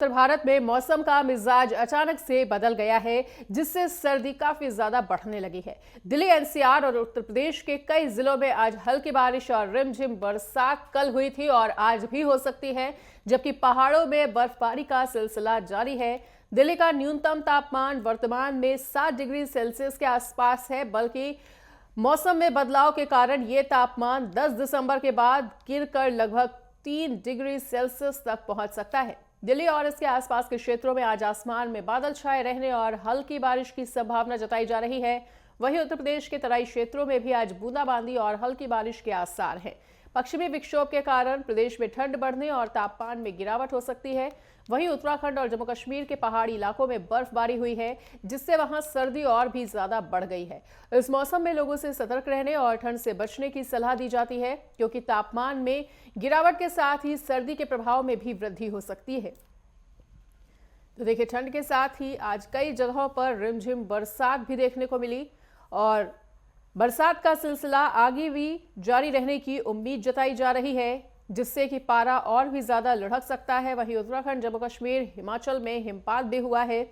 उत्तर भारत में मौसम का मिजाज अचानक से बदल गया है, जिससे सर्दी काफी ज्यादा बढ़ने लगी है। दिल्ली, एनसीआर और उत्तर प्रदेश के कई जिलों में आज हल्की बारिश और रिमझिम बरसात कल हुई थी और आज भी हो सकती है, जबकि पहाड़ों में बर्फबारी का सिलसिला जारी है। दिल्ली का न्यूनतम तापमान वर्तमान में 7 डिग्री सेल्सियस के आसपास है, बल्कि मौसम में बदलाव के कारण ये तापमान 10 दिसंबर के बाद गिरकर लगभग 3 डिग्री सेल्सियस तक पहुंच सकता है। दिल्ली और इसके आसपास के क्षेत्रों में आज आसमान में बादल छाए रहने और हल्की बारिश की संभावना जताई जा रही है। वहीं उत्तर प्रदेश के तराई क्षेत्रों में भी आज बूंदाबांदी और हल्की बारिश के आसार हैं। पश्चिमी विक्षोभ के कारण प्रदेश में ठंड बढ़ने और तापमान में गिरावट हो सकती है। वहीं उत्तराखंड और जम्मू कश्मीर के पहाड़ी इलाकों में बर्फबारी हुई है, जिससे वहां सर्दी और भी ज्यादा बढ़ गई है। इस मौसम में लोगों से सतर्क रहने और ठंड से बचने की सलाह दी जाती है, क्योंकि तापमान में गिरावट के साथ ही सर्दी के प्रभाव में भी वृद्धि हो सकती है। तो देखिए, ठंड के साथ ही आज कई जगहों पर रिमझिम बरसात भी देखने को मिली और बरसात का सिलसिला आगे भी जारी रहने की उम्मीद जताई जा रही है, जिससे कि पारा और भी ज्यादा लुढ़क सकता है। वहीं उत्तराखंड, जम्मू कश्मीर, हिमाचल में हिमपात भी हुआ है,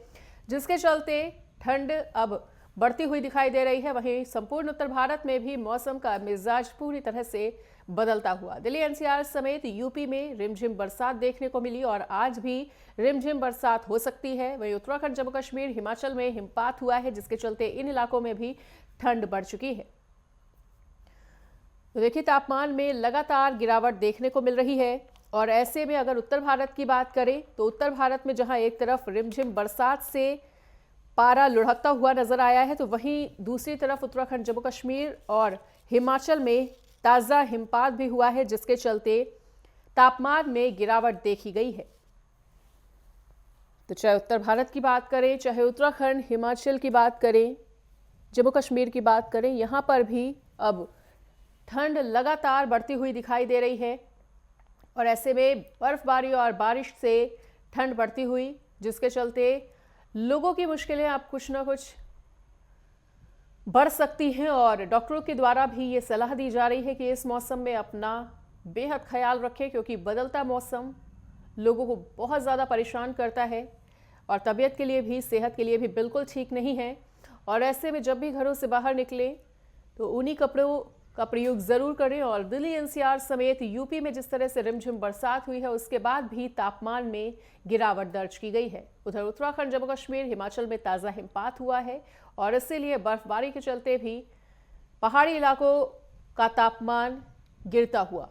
जिसके चलते ठंड अब बढ़ती हुई दिखाई दे रही है। वहीं संपूर्ण उत्तर भारत में भी मौसम का मिजाज पूरी तरह से बदलता हुआ दिल्ली, एनसीआर समेत यूपी में रिमझिम बरसात देखने को मिली और आज भी रिमझिम बरसात हो सकती है। वहीं उत्तराखंड, जम्मू कश्मीर, हिमाचल में हिमपात हुआ है, जिसके चलते इन इलाकों में भी ठंड बढ़ चुकी है। तो देखिए, तापमान में लगातार गिरावट देखने को मिल रही है और ऐसे में अगर उत्तर भारत की बात करें तो उत्तर भारत में जहां एक तरफ रिमझिम बरसात से पारा लुढ़कता हुआ नजर आया है, तो वहीं दूसरी तरफ उत्तराखंड, जम्मू कश्मीर और हिमाचल में ताज़ा हिमपात भी हुआ है, जिसके चलते तापमान में गिरावट देखी गई है। तो चाहे उत्तर भारत की बात करें, चाहे उत्तराखंड, हिमाचल की बात करें, जम्मू कश्मीर की बात करें, यहाँ पर भी अब ठंड लगातार बढ़ती हुई दिखाई दे रही है और ऐसे में बर्फबारी और बारिश से ठंड बढ़ती हुई, जिसके चलते लोगों की मुश्किलें अब कुछ ना कुछ बढ़ सकती हैं और डॉक्टरों के द्वारा भी ये सलाह दी जा रही है कि इस मौसम में अपना बेहद ख्याल रखें, क्योंकि बदलता मौसम लोगों को बहुत ज़्यादा परेशान करता है और तबीयत के लिए भी, सेहत के लिए भी बिल्कुल ठीक नहीं है। और ऐसे में जब भी घरों से बाहर निकलें तो उन्हीं कपड़ों का प्रयोग जरूर करें। और दिल्ली, एनसीआर समेत यूपी में जिस तरह से रिमझिम बरसात हुई है, उसके बाद भी तापमान में गिरावट दर्ज की गई है। उधर उत्तराखंड, जम्मू कश्मीर, हिमाचल में ताज़ा हिमपात हुआ है और इसीलिए बर्फबारी के चलते भी पहाड़ी इलाकों का तापमान गिरता हुआ।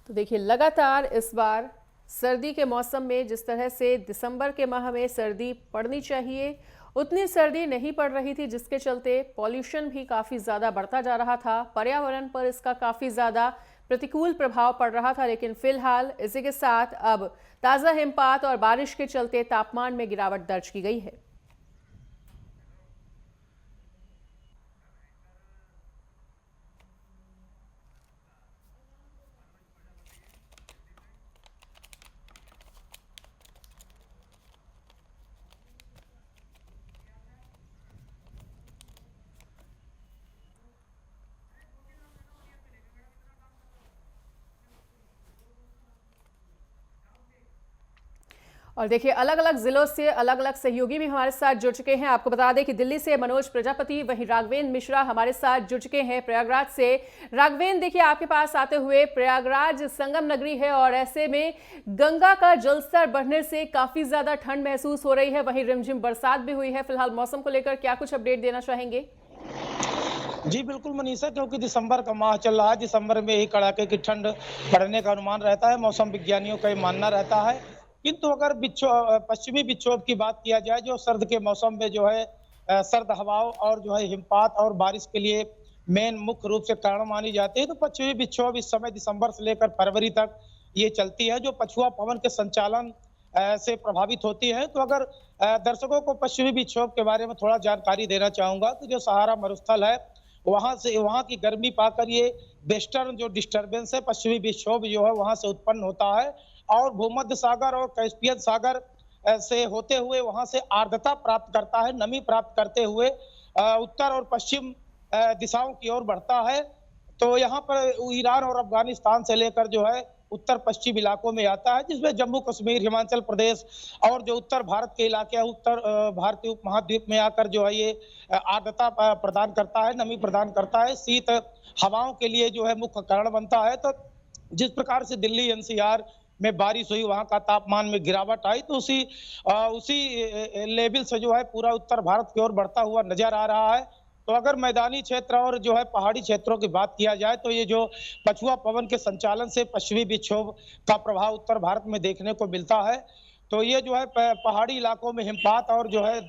तो देखिए, लगातार इस बार सर्दी के मौसम में जिस तरह से दिसंबर के माह में सर्दी पड़नी चाहिए, उतनी सर्दी नहीं पड़ रही थी, जिसके चलते पॉल्यूशन भी काफ़ी ज़्यादा बढ़ता जा रहा था। पर्यावरण पर इसका काफ़ी ज़्यादा प्रतिकूल प्रभाव पड़ रहा था। लेकिन फिलहाल इसी के साथ अब ताज़ा हिमपात और बारिश के चलते तापमान में गिरावट दर्ज की गई है। और देखिए, अलग अलग जिलों से अलग अलग सहयोगी भी हमारे साथ जुड़ चुके हैं। आपको बता दें कि दिल्ली से मनोज प्रजापति, वहीं राघवेंद्र मिश्रा हमारे साथ जुड़ चुके हैं प्रयागराज से। राघवेंद्र, देखिए, आपके पास आते हुए, प्रयागराज संगम नगरी है और ऐसे में गंगा का जलस्तर बढ़ने से काफी ज्यादा ठंड महसूस हो रही है। वहीं रिमझिम बरसात भी हुई है। फिलहाल मौसम को लेकर क्या कुछ अपडेट देना चाहेंगे? जी बिल्कुल मनीषा, क्योंकि दिसंबर का माह चल रहा है। दिसंबर में ही कड़ाके की ठंड पड़ने का अनुमान रहता है, मौसम विज्ञानियों का ये मानना रहता है। किंतु अगर पश्चिमी विक्षोभ की बात किया जाए, जो सर्द के मौसम में जो है सर्द हवाओं और जो है हिमपात और बारिश के लिए मेन मुख्य रूप से कारण मानी जाती है, तो पश्चिमी विक्षोभ इस समय दिसंबर से लेकर फरवरी तक ये चलती है, जो पछुआ पवन के संचालन से प्रभावित होती है। तो अगर दर्शकों को पश्चिमी विक्षोभ के बारे में थोड़ा जानकारी देना चाहूंगा, तो जो सहारा मरुस्थल है, वहां की गर्मी पाकर ये वेस्टर्न जो डिस्टरबेंस है, पश्चिमी विक्षोभ जो है वहां से उत्पन्न होता है और भूमध्य सागर और कैस्पियन सागर से होते हुए वहां से आर्द्रता प्राप्त करता है, नमी प्राप्त करते हुए उत्तर और पश्चिम दिशाओं की ओर बढ़ता है। तो यहाँ पर ईरान और अफगानिस्तान से लेकर जो है उत्तर पश्चिम इलाकों में आता है, जिसमें जम्मू कश्मीर, हिमाचल प्रदेश और जो उत्तर भारत के इलाके हैं, उत्तर भारतीय उपमहाद्वीप में आकर जो है ये आर्द्रता प्रदान करता है, नमी प्रदान करता है, शीत हवाओं के लिए जो है मुख्य कारण बनता है। तो जिस प्रकार से दिल्ली एनसीआर में बारिश हुई, वहां का तापमान में गिरावट आई, तो उसी लेवल से जो है पूरा उत्तर भारत की ओर बढ़ता हुआ नजर आ रहा है। तो अगर मैदानी क्षेत्र और जो है पहाड़ी क्षेत्रों की बात किया जाए, तो ये जो पछुआ पवन के संचालन से पश्चिमी विक्षोभ का प्रभाव उत्तर भारत में देखने को मिलता है। तो ये जो है पहाड़ी इलाकों में हिमपात और जो है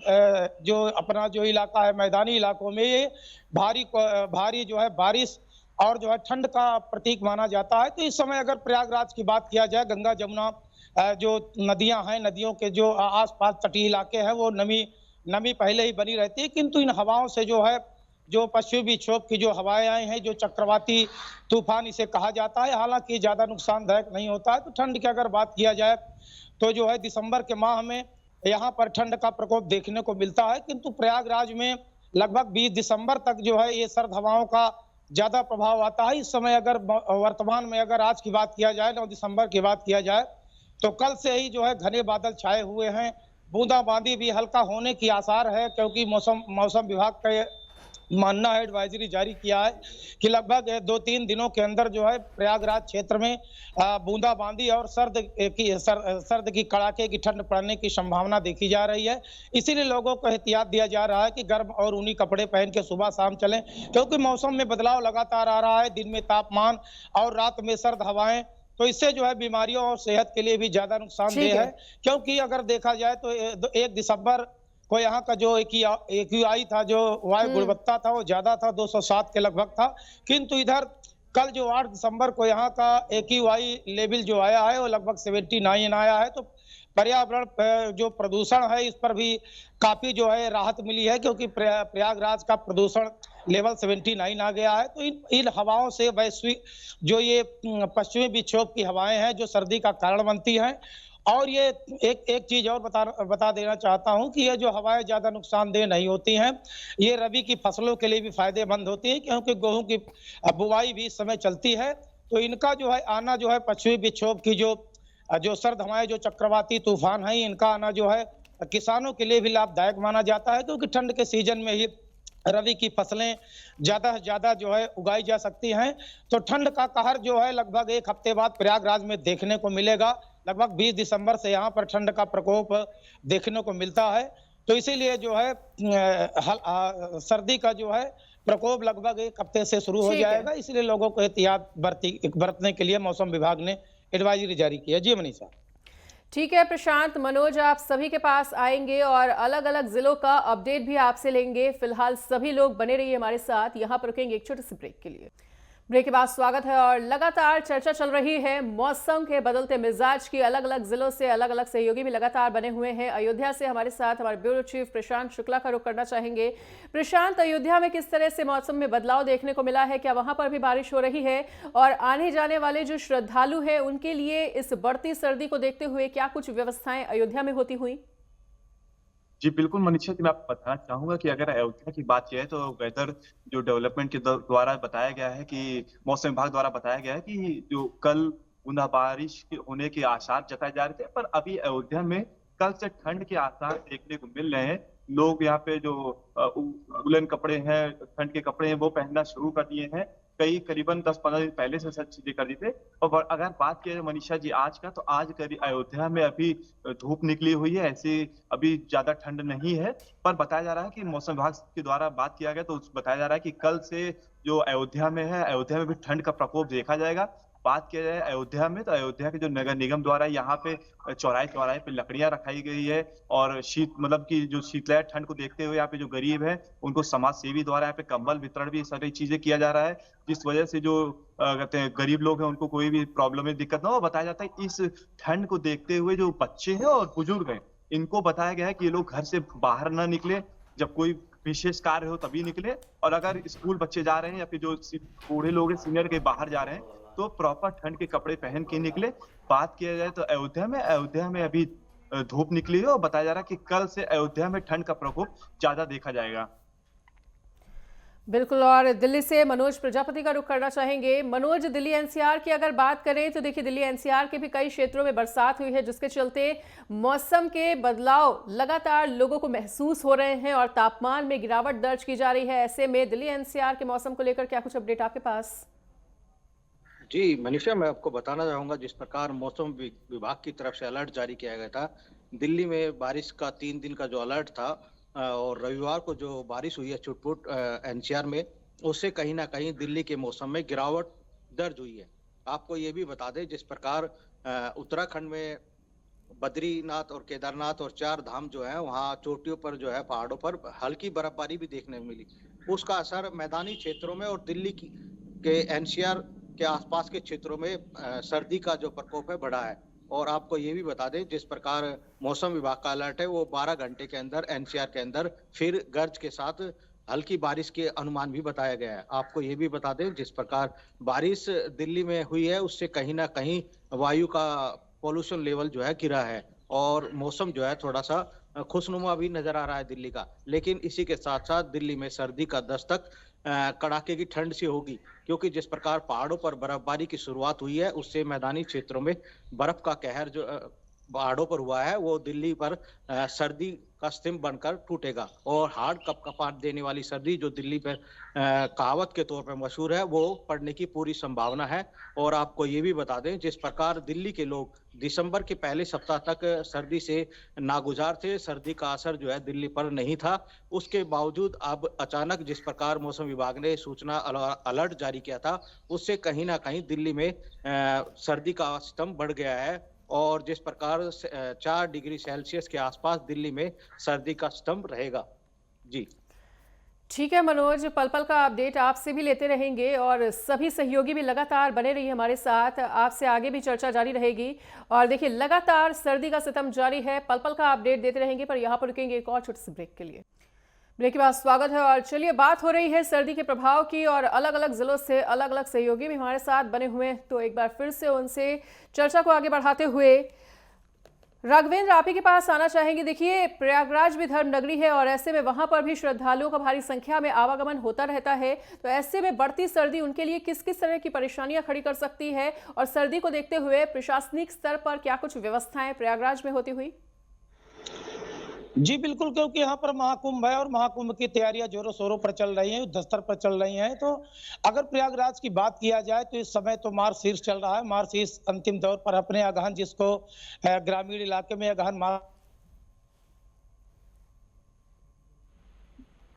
जो अपना जो इलाका है मैदानी इलाकों में ये भारी जो है बारिश और जो है ठंड का प्रतीक माना जाता है। तो इस समय अगर प्रयागराज की बात किया जाए, गंगा जमुना जो नदियां हैं, नदियों के जो आसपास तटीय इलाके हैं, वो नमी पहले ही बनी रहती है, किंतु इन हवाओं से जो है जो पश्चिमी विक्षोभ की जो हवाएं आई हैं, जो चक्रवाती तूफान इसे कहा जाता है, हालांकि ज्यादा नुकसानदायक नहीं होता है। तो ठंड की अगर बात किया जाए तो जो है दिसंबर के माह में यहाँ पर ठंड का प्रकोप देखने को मिलता है, किंतु प्रयागराज में लगभग 20 दिसंबर तक जो है ये सर्द हवाओं का ज्यादा प्रभाव आता है। इस समय अगर वर्तमान में अगर आज की बात किया जाए, 9 दिसंबर की बात किया जाए, तो कल से ही जो है घने बादल छाए हुए हैं, बूंदाबांदी भी हल्का होने की आसार है, क्योंकि मौसम विभाग का मानना है, एडवाइजरी जारी किया है कि लगभग 2-3 दिनों के अंदर जो है प्रयागराज क्षेत्र में बूंदाबांदी और सर्द की कड़ाके की ठंड पड़ने की संभावना देखी जा रही है। इसीलिए लोगों को एहतियात दिया जा रहा है कि गर्म और ऊनी कपड़े पहन के सुबह शाम चलें, क्योंकि मौसम में बदलाव लगातार आ रहा है, दिन में तापमान और रात में सर्द हवाएं, तो इससे जो है बीमारियों और सेहत के लिए भी ज्यादा नुकसानदेह है। क्योंकि अगर देखा जाए तो 1 दिसंबर को यहाँ का जो AQI था, जो वायु गुणवत्ता था, वो ज्यादा था, 207 के लगभग था, किंतु इधर कल जो 8 दिसंबर को यहाँ का AQI लेवल जो आया है वो लगभग 79 आया है। तो पर्यावरण जो प्रदूषण है इस पर भी काफी जो है राहत मिली है, क्योंकि प्रयागराज का प्रदूषण लेवल 79 आ गया है। तो इन हवाओं से वैश्विक जो ये पश्चिमी विक्षोभ की हवाएं हैं जो सर्दी का कारण बनती हैं। और ये एक चीज और बता देना चाहता हूं कि ये जो हवाएं ज्यादा नुकसानदेह नहीं होती हैं, ये रबी की फसलों के लिए भी फायदेमंद होती है, क्योंकि गेहूं की बुवाई भी इस समय चलती है। तो इनका जो है आना जो है पश्चिमी विक्षोभ की जो सर्द हवाएं, जो चक्रवाती तूफान है, इनका आना जो है किसानों के लिए भी लाभदायक माना जाता है, क्योंकि ठंड के सीजन में ही रबी की फसलें ज्यादा से ज्यादा जो है उगाई जा सकती हैं। तो ठंड का कहर जो है लगभग 1 हफ्ते बाद प्रयागराज में देखने को मिलेगा। लगभग 20 दिसंबर से यहाँ पर ठंड का प्रकोप देखने को मिलता है। तो इसीलिए जो है सर्दी का जो है प्रकोप लगभग 1 हफ्ते से शुरू हो जाएगा। इसलिए लोगों को एहतियात बरतने के लिए मौसम विभाग ने एडवाइजरी जारी की है। जी मनीषा। ठीक है प्रशांत, मनोज आप सभी के पास आएंगे और अलग अलग जिलों का अपडेट भी आपसे लेंगे। फिलहाल सभी लोग बने रहिए हमारे साथ। यहाँ पर रुकेंगे एक छोटे से ब्रेक के लिए। ब्रेक के बाद स्वागत है और लगातार चर्चा चल रही है मौसम के बदलते मिजाज की। अलग अलग जिलों से अलग अलग सहयोगी भी लगातार बने हुए हैं। अयोध्या से हमारे साथ हमारे ब्यूरो चीफ प्रशांत शुक्ला का रुख करना चाहेंगे। प्रशांत, अयोध्या में किस तरह से मौसम में बदलाव देखने को मिला है? क्या वहां पर भी बारिश हो रही है? और आने जाने वाले जो श्रद्धालु हैं उनके लिए इस बढ़ती सर्दी को देखते हुए क्या कुछ व्यवस्थाएं अयोध्या में होती हुई? जी बिल्कुल मनीषा जी, मैं आपको बताना चाहूंगा कि अगर अयोध्या की बात की जाए तो वेदर जो डेवलपमेंट के द्वारा बताया गया है कि मौसम विभाग द्वारा बताया गया है कि जो कल बूंदाबारिश होने के आसार जताए जा रहे थे, पर अभी अयोध्या में कल से ठंड के आसार देखने को मिल रहे हैं। लोग यहाँ पे जो वूलन कपड़े हैं, ठंड के कपड़े हैं, वो पहनना शुरू कर दिए हैं। कई करीबन 10-15 दिन पहले से सब चीजें कर दी थे। और अगर बात की जाए मनीषा जी आज का, तो आज करीब अयोध्या में अभी धूप निकली हुई है, ऐसी अभी ज्यादा ठंड नहीं है। पर बताया जा रहा है कि मौसम विभाग के द्वारा बात किया गया तो बताया जा रहा है कि कल से जो अयोध्या में है, अयोध्या में भी ठंड का प्रकोप देखा जाएगा। बात किया जाए अयोध्या में, तो अयोध्या के जो नगर निगम द्वारा यहाँ पे चौराहे पे लकड़ियां रखाई गई है और शीत मतलब की जो शीतलहर ठंड को देखते हुए यहाँ पे जो गरीब है उनको समाज सेवी द्वारा यहाँ पे कंबल वितरण भी सारी चीजें किया जा रहा है, जिस वजह से जो कहते हैं गरीब लोग हैं उनको कोई भी प्रॉब्लम में दिक्कत ना हो। बताया जाता है इस ठंड को देखते हुए जो बच्चे हैं और बुजुर्ग हैं इनको बताया गया है कि ये लोग घर से बाहर ना निकले, जब कोई विशेष कार्य हो तभी निकले, और अगर स्कूल बच्चे जा रहे हैं या फिर जो बूढ़े लोग हैं सीनियर के बाहर जा रहे हैं तो प्रॉपर ठंड के कपड़े पहन के निकले। बात किया जाए तो अयोध्या में अभी धूप निकली है और बताया जा रहा है कि कल से अयोध्या में ठंड का प्रकोप ज्यादा देखा जाएगा। बिल्कुल। और दिल्ली से मनोज प्रजापति का रुख करना चाहेंगे। मनोज, दिल्ली एनसीआर की अगर बात करें तो देखिए दिल्ली एनसीआर के भी कई क्षेत्रों में बरसात हुई है, जिसके चलते मौसम के बदलाव लगातार लोगों को महसूस हो रहे हैं और तापमान में गिरावट दर्ज की जा रही है। ऐसे में दिल्ली एनसीआर के मौसम को लेकर क्या कुछ अपडेट आपके पास? जी मनीषा, मैं आपको बताना चाहूंगा जिस प्रकार मौसम विभाग की तरफ से अलर्ट जारी किया गया था। दिल्ली में बारिश का 3 दिन का जो अलर्ट था और रविवार को जो बारिश हुई है छुटपुट एनसीआर में, उससे कहीं ना कहीं दिल्ली के मौसम में गिरावट दर्ज हुई है। आपको ये भी बता दें जिस प्रकार उत्तराखंड में बद्रीनाथ और केदारनाथ और 4 धाम जो है वहाँ चोटियों पर जो है पहाड़ों पर हल्की बर्फबारी भी देखने को मिली। उसका असर मैदानी क्षेत्रों में और दिल्ली के एनसीआर के आसपास के क्षेत्रों में सर्दी का जो प्रकोप है बढ़ा है। और आपको ये भी बता दें जिस प्रकार मौसम विभाग का अलर्ट है वो 12 घंटे के अंदर एनसीआर के अंदर फिर गर्ज के साथ हल्की बारिश के अनुमान भी बताया गया है। आपको ये भी बता दें जिस प्रकार बारिश दिल्ली में हुई है उससे कहीं ना कहीं वायु का पॉल्यूशन लेवल जो है गिरा है और मौसम जो है थोड़ा सा खुशनुमा भी नजर आ रहा है दिल्ली का। लेकिन इसी के साथ साथ दिल्ली में सर्दी का दस्तक कड़ाके की ठंड से होगी, क्योंकि जिस प्रकार पहाड़ों पर बर्फबारी की शुरुआत हुई है उससे मैदानी क्षेत्रों में बर्फ का कहर जो पहाड़ों पर हुआ है वो दिल्ली पर सर्दी का स्तंभ बनकर टूटेगा और हार्ड कपकपाहट देने वाली सर्दी जो दिल्ली पर कहावत के तौर पर मशहूर है वो पड़ने की पूरी संभावना है। और आपको ये भी बता दें जिस प्रकार दिल्ली के लोग दिसंबर के पहले सप्ताह तक सर्दी से नागुजार थे, सर्दी का असर जो है दिल्ली पर नहीं था, उसके बावजूद अब अचानक जिस प्रकार मौसम विभाग ने सूचना अलर्ट जारी किया था उससे कहीं ना कहीं दिल्ली में सर्दी का स्तंभ बढ़ गया है और जिस प्रकार 4 डिग्री सेल्सियस के आसपास दिल्ली में सर्दी का स्तंभ रहेगा। जी ठीक है मनोज, पल पल का अपडेट आपसे भी लेते रहेंगे और सभी सहयोगी भी लगातार बने रहिए हमारे साथ, आपसे आगे भी चर्चा जारी रहेगी। और देखिए लगातार सर्दी का सितम जारी है, पल पल का अपडेट देते रहेंगे, पर यहाँ पर रुकेंगे एक और छोटे से ब्रेक के लिए। ब्रेक के बाद स्वागत है और चलिए बात हो रही है सर्दी के प्रभाव की और अलग अलग जिलों से अलग अलग सहयोगी भी हमारे साथ बने हुए हैं, तो एक बार फिर से उनसे चर्चा को आगे बढ़ाते हुए राघवेंद्र आप ही के पास आना चाहेंगे। देखिए प्रयागराज भी धर्म नगरी है और ऐसे में वहां पर भी श्रद्धालुओं का भारी संख्या में आवागमन होता रहता है, तो ऐसे में बढ़ती सर्दी उनके लिए किस किस तरह की परेशानियां खड़ी कर सकती है और सर्दी को देखते हुए प्रशासनिक स्तर पर क्या कुछ व्यवस्थाएं प्रयागराज में होती हुई? जी बिल्कुल, क्योंकि यहाँ पर महाकुंभ है और महाकुंभ की तैयारियां जोरों शोरों पर चल रही हैं, युद्ध स्तर पर चल रही हैं। तो अगर प्रयागराज की बात किया जाए तो इस समय तो मार्गशीर्ष चल रहा है, मार्गशीर्ष अंतिम दौर पर अपने अगहन, जिसको ग्रामीण इलाके में अगहन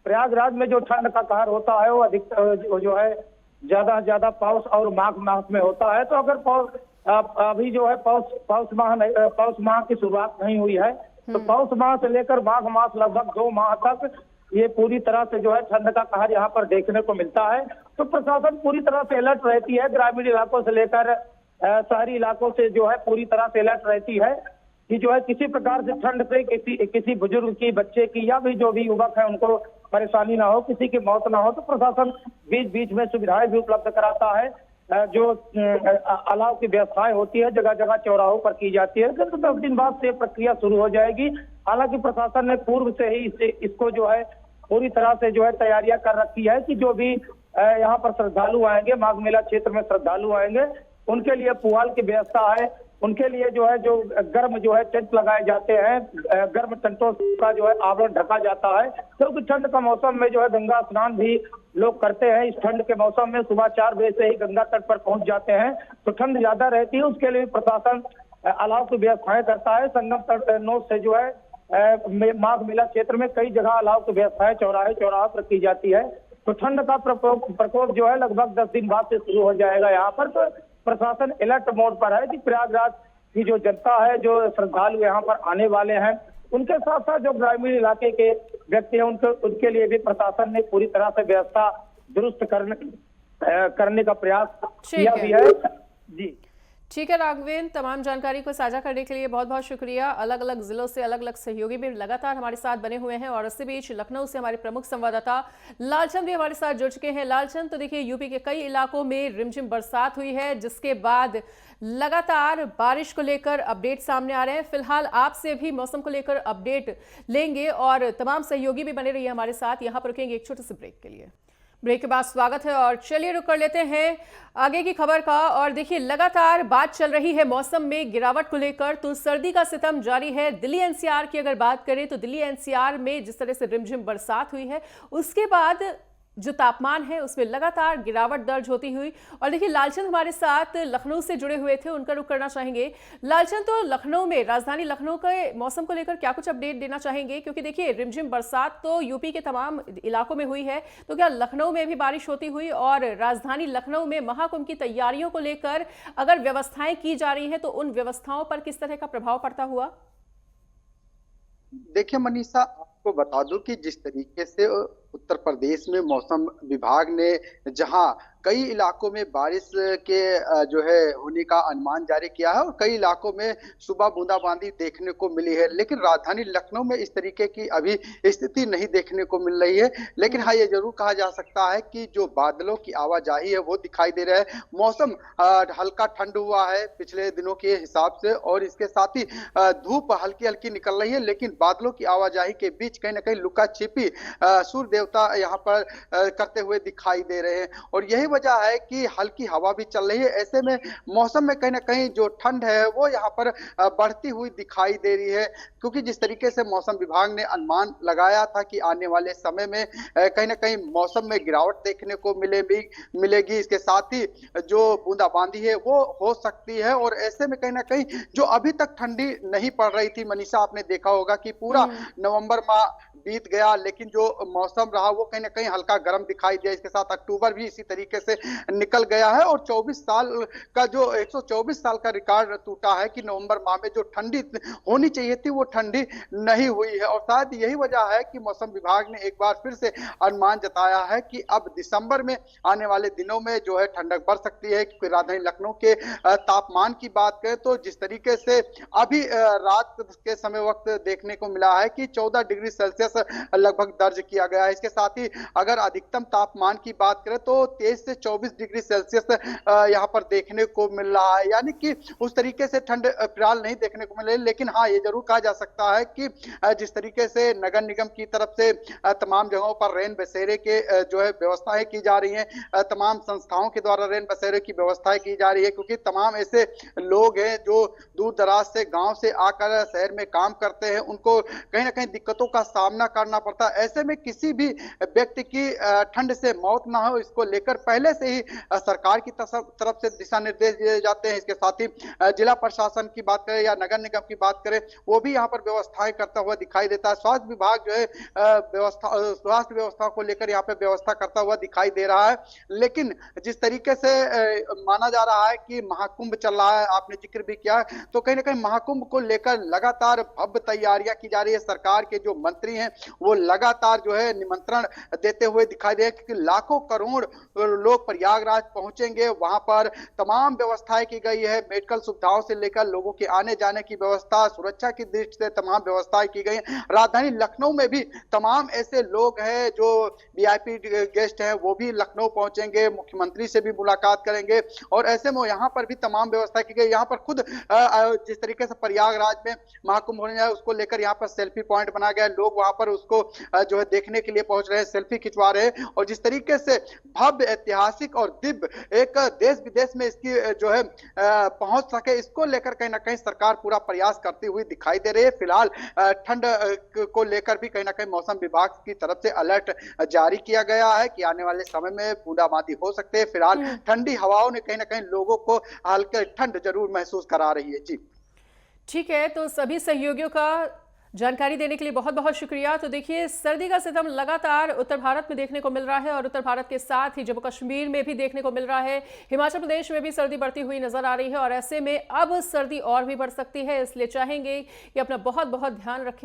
प्रयागराज में जो ठंड का कहर होता है वो अधिक जो है ज्यादा पौष और माघ मास में होता है। तो अगर अभी जो है पौष माह की शुरुआत नहीं हुई है तो पौष माह से लेकर माघ मास लगभग 2 माह तक ये पूरी तरह से जो है ठंड का कहर यहाँ पर देखने को मिलता है। तो प्रशासन पूरी तरह से अलर्ट रहती है, ग्रामीण इलाकों से लेकर शहरी इलाकों से जो है पूरी तरह से अलर्ट रहती है कि जो है किसी प्रकार से ठंड से किसी बुजुर्ग की, बच्चे की या भी जो भी युवक है उनको परेशानी ना हो, किसी की मौत ना हो। तो प्रशासन बीच बीच में सुविधाएं भी उपलब्ध कराता है, जो अलाव की व्यवस्थाएं होती है जगह जगह चौराहों पर की जाती है। तो 10 दिन बाद से प्रक्रिया शुरू हो जाएगी। हालांकि प्रशासन ने पूर्व से ही इसको जो है पूरी तरह से जो है तैयारियां कर रखी है कि जो भी यहाँ पर श्रद्धालु आएंगे, माघ मेला क्षेत्र में श्रद्धालु आएंगे, उनके लिए पुआल की व्यवस्था है, उनके लिए जो है जो गर्म जो है टेंट लगाए जाते हैं, गर्म टेंटों का जो है आवरण ढका जाता है, क्योंकि ठंड का मौसम में जो है गंगा स्नान भी लोग करते हैं। इस ठंड के मौसम में सुबह 4 बजे से ही गंगा तट पर पहुंच जाते हैं, तो ठंड ज्यादा रहती है, उसके लिए प्रशासन अलाव की व्यवस्थाएं करता है। संगम तट नोट से जो है माघ मेला क्षेत्र में कई जगह अलाव की व्यवस्थाएं चौराहे पर की जाती है। तो ठंड का प्रकोप जो है लगभग 10 दिन बाद से शुरू हो जाएगा यहाँ पर। तो प्रशासन अलर्ट मोड पर है कि प्रयागराज की जो जनता है, जो श्रद्धालु यहाँ पर आने वाले हैं, उनके साथ साथ जो ग्रामीण इलाके के व्यक्ति हैं उनके लिए भी प्रशासन ने पूरी तरह से व्यवस्था दुरुस्त करने का प्रयास किया भी है। जी ठीक है राघवेंद्र, तमाम जानकारी को साझा करने के लिए बहुत बहुत शुक्रिया। अलग अलग जिलों से अलग अलग सहयोगी भी लगातार हमारे साथ बने हुए हैं और इसी बीच लखनऊ से हमारे प्रमुख संवाददाता लालचंद भी हमारे साथ जुड़ चुके हैं। लालचंद, तो देखिए यूपी के कई इलाकों में रिमझिम बरसात हुई है, जिसके बाद लगातार बारिश को लेकर अपडेट सामने आ रहे हैं। फिलहाल आपसे भी मौसम को लेकर अपडेट लेंगे और तमाम सहयोगी भी बने रहिए हमारे साथ। यहाँ पर रुकेंगे एक छोटे से ब्रेक के लिए। ब्रेक के बाद स्वागत है और चलिए रुक कर लेते हैं आगे की खबर का। और देखिए, लगातार बात चल रही है मौसम में गिरावट को लेकर, तो सर्दी का सितम जारी है। दिल्ली एनसीआर की अगर बात करें तो दिल्ली एनसीआर में जिस तरह से रिमझिम बरसात हुई है, उसके बाद जो तापमान है उसमें लगातार गिरावट दर्ज होती हुई। और देखिए, लालचंद हमारे साथ लखनऊ से जुड़े हुए थे, उनका रुख करना चाहेंगे। लालचंद, तो लखनऊ में, राजधानी लखनऊ के मौसम को लेकर क्या कुछ अपडेट देना चाहेंगे? क्योंकि देखिए, रिमझिम बरसात तो यूपी के तमाम इलाकों में हुई है, तो क्या लखनऊ में भी बारिश होती हुई? और राजधानी लखनऊ में महाकुंभ की तैयारियों को लेकर अगर व्यवस्थाएं की जा रही हैं तो उन व्यवस्थाओं पर किस तरह का प्रभाव पड़ता हुआ? देखिए मनीषा, आपको बता दूं कि जिस तरीके से उत्तर प्रदेश में मौसम विभाग ने जहां कई इलाकों में बारिश के जो है होने का अनुमान जारी किया है और कई इलाकों में सुबह बूंदाबांदी देखने को मिली है, लेकिन राजधानी लखनऊ में इस तरीके की अभी स्थिति नहीं देखने को मिल रही है। लेकिन हाँ, ये जरूर कहा जा सकता है कि जो बादलों की आवाजाही है वो दिखाई दे रहा है। मौसम हल्का ठंड हुआ है पिछले दिनों के हिसाब से, और इसके साथ ही धूप हल्की हल्की निकल रही है, लेकिन बादलों की आवाजाही के बीच कहीं ना कहीं लुका छिपी सूर्य देवता यहाँ पर करते हुए दिखाई दे रहे हैं। और यही वजह है कि हल्की हवा भी चल रही है। ऐसे में मौसम में कहीं ना कहीं जो ठंड है वो यहाँ पर बढ़ती हुई दिखाई दे रही है, क्योंकि जिस तरीके से मौसम विभाग ने अनुमान लगाया था कि आने वाले समय में कहीं ना कहीं मौसम में गिरावट देखने को मिलेगी। इसके साथ ही जो बूंदाबांदी है वो हो सकती है। और ऐसे में कहीं ना कहीं जो अभी तक ठंडी नहीं पड़ रही थी मनीषा, आपने देखा होगा कि पूरा नवंबर माह बीत गया, लेकिन जो मौसम रहा वो कहीं ना कहीं हल्का गर्म दिखाई दिया। इसके साथ अक्टूबर भी इसी तरीके से निकल गया है और 24 साल का जो 124 साल का रिकॉर्ड टूटा है कि नवंबर माह में जो ठंडी होनी चाहिए थी वो ठंडी नहीं हुई है। और शायद यही वजह है कि मौसम विभाग ने एक बार फिर से अनुमान जताया है कि अब दिसंबर में आने वाले दिनों में जो है ठंडक बढ़ सकती है। क्योंकि राजधानी लखनऊ के तापमान की बात करें तो जिस तरीके से अभी रात के समय वक्त देखने को मिला है कि 14 डिग्री सेल्सियस लगभग दर्ज किया गया है। इसके साथ ही अगर अधिकतम तापमान की बात करें तो 23 से 24 डिग्री सेल्सियस यहाँ पर देखने को मिल रहा है, यानी कि उस तरीके से ठंड फिलहाल नहीं देखने को मिल रही। लेकिन हाँ, ये जरूर कहा जा सकता है कि जिस तरीके से नगर निगम की तरफ से तमाम जगहों पर रैन बसेरे के जो है व्यवस्थाएं की जा रही हैं, तमाम संस्थाओं के द्वारा रैन बसेरे की व्यवस्थाएं की जा रही है, क्योंकि तमाम ऐसे लोग हैं जो दूर दराज से गांव से आकर शहर में काम करते हैं, उनको कहीं ना कहीं दिक्कतों का सामना करना पड़ता है। ऐसे में किसी भी व्यक्ति की ठंड से मौत ना हो, इसको लेकर पहले से ही सरकार की तरफ से दिशा निर्देश दिए जाते हैं। इसके साथ ही जिला प्रशासन की बात करें या नगर निगम की बात करें, वो भी यहाँ पर व्यवस्थाएं करता हुआ दिखाई देता है। स्वास्थ्य विभाग जो है स्वास्थ्य व्यवस्था को लेकर यहाँ पे व्यवस्था करता हुआ दिखाई दे रहा है। लेकिन जिस तरीके से माना जा रहा है कि महाकुंभ चल रहा है, आपने जिक्र भी किया, तो कहीं ना कहीं महाकुंभ को लेकर लगातार भव्य तैयारियां की जा रही है। सरकार के जो मंत्री हैं वो लगातार जो है निमंत्रण देते हुए दिखाई दे, क्योंकि लाखों करोड़ लोग प्रयागराज पहुंचेंगे। वहां पर तमाम व्यवस्थाएं की गई है, मेडिकल सुविधाओं से लेकर लोगों के आने जाने की व्यवस्था, सुरक्षा की दृष्टि से तमाम व्यवस्थाएं की गई हैं। राजधानी लखनऊ में भी तमाम ऐसे लोग हैं जो वीआईपी गेस्ट हैं, वो भी लखनऊ पहुंचेंगे, मुख्यमंत्री से भी मुलाकात करेंगे। और ऐसे में यहाँ पर भी तमाम व्यवस्था की गई। यहाँ पर खुद जिस तरीके से प्रयागराज में महाकुंभ होने जाए उसको लेकर यहाँ पर सेल्फी पॉइंट बनाया गया है। लोग वहां पर उसको जो है देखने के लिए पहुंच रहे हैं, सेल्फी खिंचवा रहे हैं। और जिस तरीके से भव्य, ऐतिहासिक और दिव्य एक देश विदेश में इसकी जो है पहुंच सके, इसको लेकर कहीं ना कहीं सरकार पूरा प्रयास करती हुई दिखाई दे रही है। फिलहाल ठंड को लेकर भी कहीं ना कहीं मौसम विभाग की तरफ से अलर्ट जारी किया गया है कि आने वाले समय में बूंदाबांदी हो सकते हैं। फिलहाल ठंडी हवाओं ने कहीं ना कहीं लोगों को हल्के ठंड जरूर महसूस करा रही है। जी ठीक है, तो सभी सहयोगियों का जानकारी देने के लिए बहुत बहुत शुक्रिया। तो देखिए, सर्दी का सितम लगातार उत्तर भारत में देखने को मिल रहा है और उत्तर भारत के साथ ही जम्मू कश्मीर में भी देखने को मिल रहा है। हिमाचल प्रदेश में भी सर्दी बढ़ती हुई नजर आ रही है और ऐसे में अब सर्दी और भी बढ़ सकती है, इसलिए चाहेंगे कि अपना बहुत बहुत ध्यान रखें।